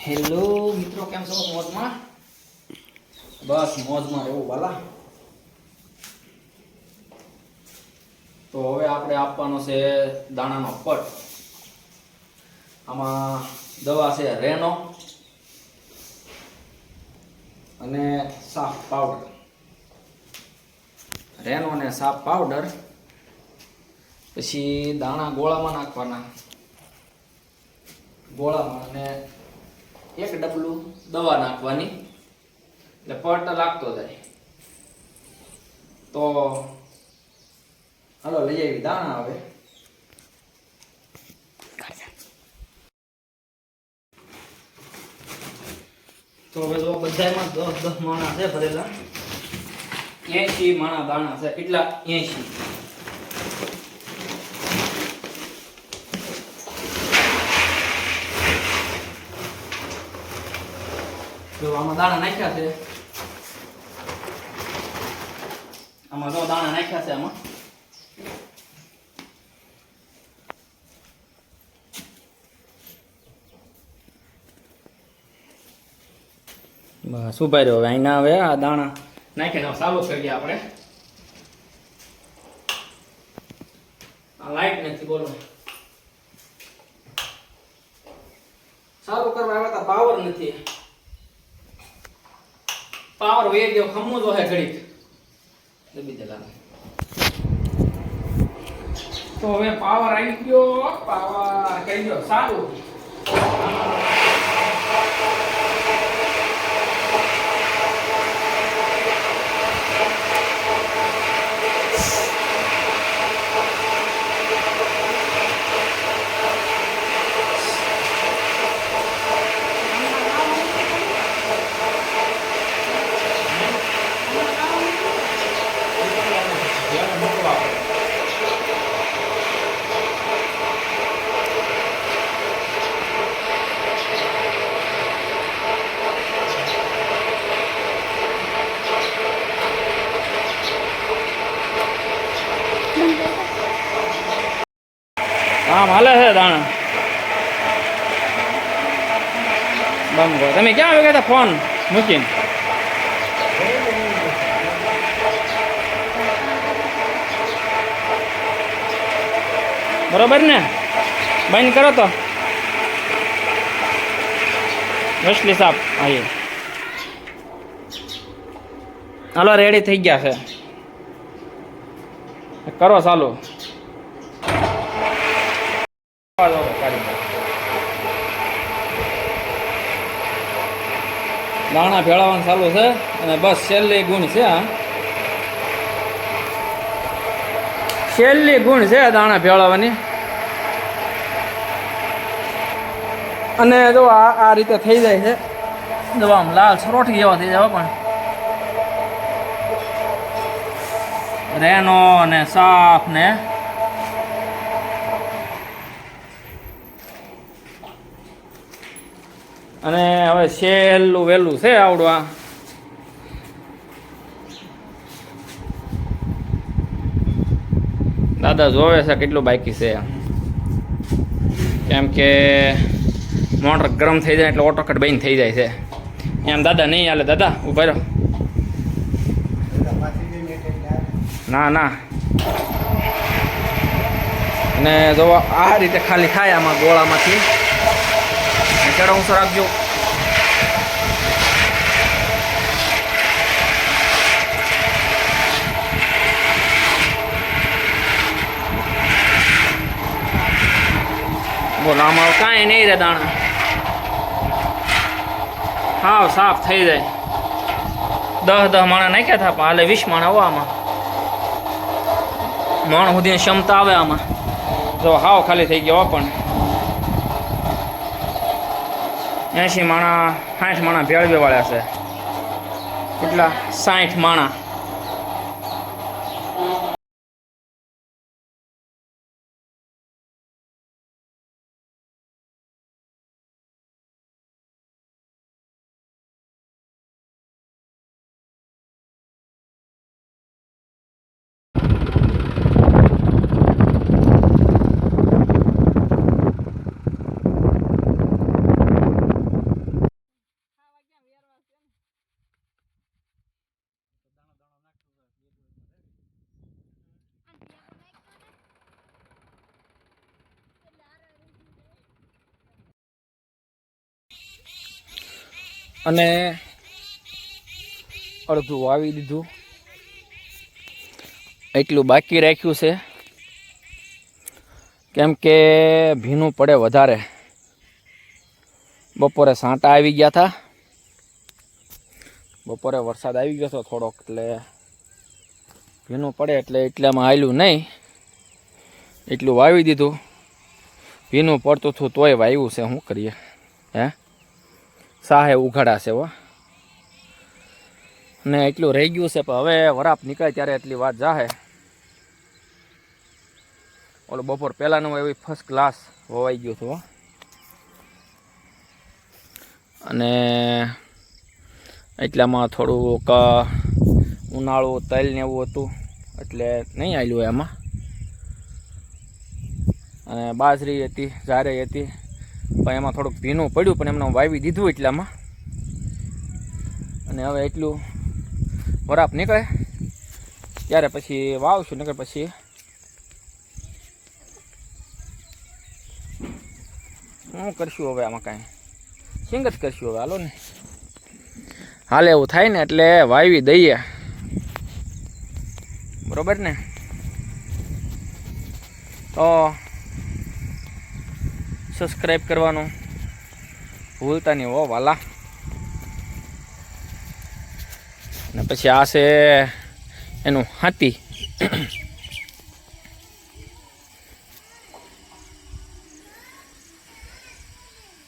Hello મિત્રો, કેમ છો? મોજમાં? બસ મોજમાં રહેવું વાલા. તો હવે આપણે આપવાનો છે દાણાનો પટ. આમાં દવા છે રેનો અને સાફ પાવડર. રેનો અને સાફ પાવડર, પછી દાણા ગોળામાં નાખવાના. ગોળામાં અને એક ડબલું દવા નાખવાની, એટલે પટ લાગતો જાય. તો હાલો લઈ આવી દાણા. હવે તો હવે જો બધામાં 10 માણા છે ભરેલા. 80 માણા દાણા છે. કેટલા? 80. જો આમાં દાણા નાખ્યા છે. આમાં જો દાણા નાખ્યા છે. આમાં બસ ઉભા રહ્યો. હવે અહીંના હવે આ દાણા નાખીને ચાલુ કરીએ આપણે. આ લાઈટ નથી, બોલો. ચાલુ કરવા આવ્યા હતા, પાવર નથી. પાવર વે ગયો, ખમો જો હે ઘડીક દબી દેલા. તો હવે પાવર આવી ગયો. પાવર કરી ગયો સારું. આમ હાલે છે દાણા. બંધ. તમે ક્યાં આવી ગયા હતા ફોન મૂકીને? બરોબર ને? બંધ કરો તો વસલી સાહેબ. હા, હાલો રેડી થઈ ગયા છે. કરો ચાલુ. દાણા ભેળવવાનું ચાલુ છે અને બસ છેલ્લી ગુણ છે. આ છેલ્લી ગુણ છે દાણા ભેળવવાની. અને જો આ રીતે થઈ જાય છે. જો આમ લાલ સરોઠી જેવા થઈ જાય. પણ રેનો અને સાફ ને અને હવે છેલ્લું વહેલું છે આવડવા. દાદા જોવે છે કેટલું બાકી છે. કેમ કે મોટર ગરમ થઈ જાય એટલે ઓટોકટ બંધ થઈ જાય છે. એમ દાદા નહીં હાલે. દાદા ઉભા રહો. ના ના. અને જો આ રીતે ખાલી થાય આમાં ગોળામાંથી. કેડો ઊંચો રાખજો. બોલો આમાં કાંઈ નહીં રે દાણા. હાવ સાફ થઈ જાય. 10 માણા નાખ્યા હતા પણ હાલે 20 માણા આવો આમાં. માણ સુધીની ક્ષમતા આવે આમાં. જો હાવ ખાલી થઈ ગયો. પણ 80 માણા 60 માણા ભેળવે વાળા છે. કેટલા? 60 માણા. અને અડધું વાવી દીધું, એટલું બાકી રાખ્યું છે કેમ કે ભીનું પડે વધારે. બપોરે સાંટા આવી ગયા હતા, બપોરે વરસાદ આવી ગયો હતો થોડોક, એટલે ભીનું પડે એટલે એટલામાં આવેલું નહીં, એટલું વાવી દીધું. ભીનું પડતું હતું તોય વાવ્યું છે, શું કરીએ હે. સાહે ઉઘાડા છે હો, ને એટલું રહી ગયું છે, પણ હવે વરાપ નીકળે ત્યારે એટલી વાત જાહે. ઓલો બપોર પહેલાંનું એવી ફર્સ્ટ ક્લાસ હોવાઈ ગયું હતું. અને એટલામાં થોડુંક ઉનાળું તલ ને એવું હતું એટલે નહીં આવેલું એમાં. અને બાજરી હતી, જારે હતી, પણ એમાં થોડુંક ભીનું પડ્યું, પણ એમને વાવી દીધું એટલામાં. અને હવે એટલું વરાપ નીકળે ત્યારે પછી વાવશું, નકર પછી શું કરશું હવે. આમાં કાંઈ સિંગ જ કરશું હવે. હાલો ને, હાલે એવું થાય ને એટલે વાવી દઈએ, બરોબર ને. તો સબસ્ક્રાઈબ કરવાનું ભૂલતા નહીં હો વાલા. અને પછી આ છે એનું હાથી.